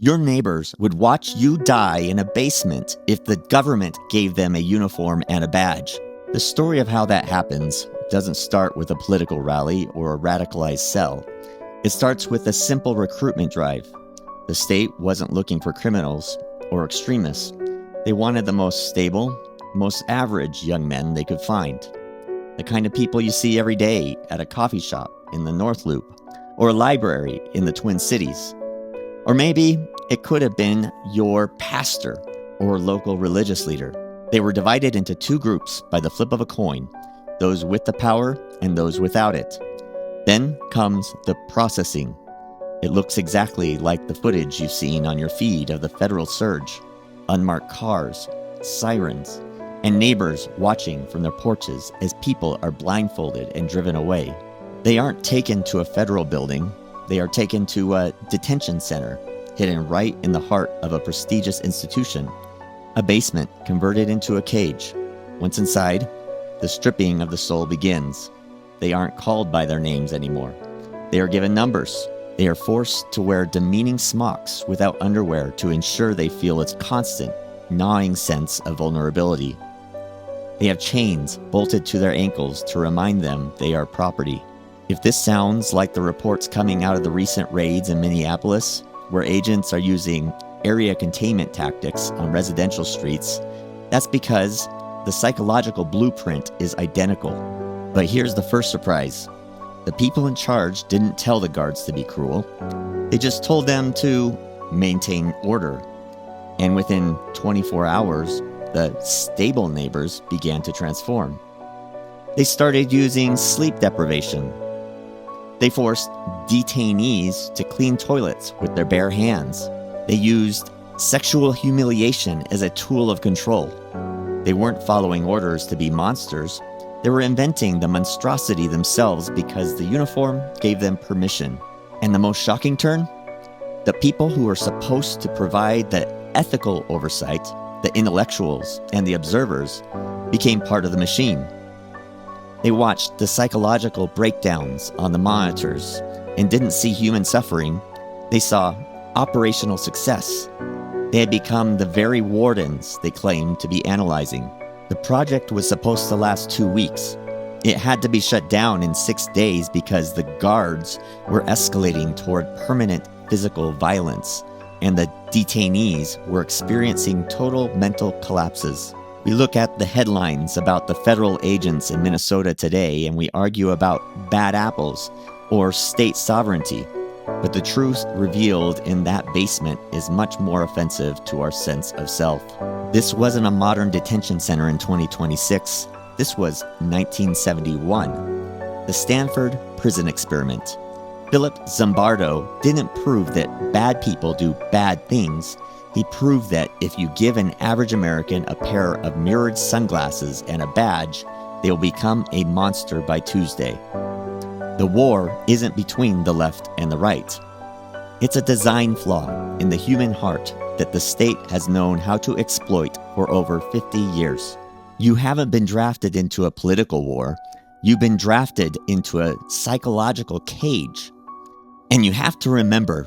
Your neighbors would watch you die in a basement if the government gave them a uniform and a badge. The story of how that happens doesn't start with a political rally or a radicalized cell. It starts with a simple recruitment drive. The state wasn't looking for criminals or extremists. They wanted the most stable, most average young men they could find. The kind of people you see every day at a coffee shop in the North Loop or a library in the Twin Cities. Or maybe it could have been your pastor or local religious leader. They were divided into two groups by the flip of a coin, those with the power and those without it. Then comes the processing. It looks exactly like the footage you've seen on your feed of the federal surge. Unmarked cars, sirens, and neighbors watching from their porches as people are blindfolded and driven away. They aren't taken to a federal building. They are taken to a detention center, hidden right in the heart of a prestigious institution. A basement converted into a cage. Once inside, the stripping of the soul begins. They aren't called by their names anymore. They are given numbers. They are forced to wear demeaning smocks without underwear to ensure they feel its constant, gnawing sense of vulnerability. They have chains bolted to their ankles to remind them they are property. If this sounds like the reports coming out of the recent raids in Minneapolis, where agents are using area containment tactics on residential streets, that's because the psychological blueprint is identical. But here's the first surprise. The people in charge didn't tell the guards to be cruel. They just told them to maintain order. And within 24 hours, the stable neighbors began to transform. They started using sleep deprivation. They forced detainees to clean toilets with their bare hands. They used sexual humiliation as a tool of control. They weren't following orders to be monsters. They were inventing the monstrosity themselves because the uniform gave them permission. And the most shocking turn? The people who were supposed to provide the ethical oversight, the intellectuals and the observers, became part of the machine. They watched the psychological breakdowns on the monitors and didn't see human suffering. They saw operational success. They had become the very wardens they claimed to be analyzing. The project was supposed to last 2 weeks. It had to be shut down in 6 days because the guards were escalating toward permanent physical violence, and the detainees were experiencing total mental collapses. We look at the headlines about the federal agents in Minnesota today, and we argue about bad apples or state sovereignty. But the truth revealed in that basement is much more offensive to our sense of self. This wasn't a modern detention center in 2026. This was 1971. The Stanford Prison Experiment. Philip Zimbardo didn't prove that bad people do bad things. He proved that if you give an average American a pair of mirrored sunglasses and a badge, they will become a monster by Tuesday. The war isn't between the left and the right. It's a design flaw in the human heart that the state has known how to exploit for over 50 years. You haven't been drafted into a political war. You've been drafted into a psychological cage. And you have to remember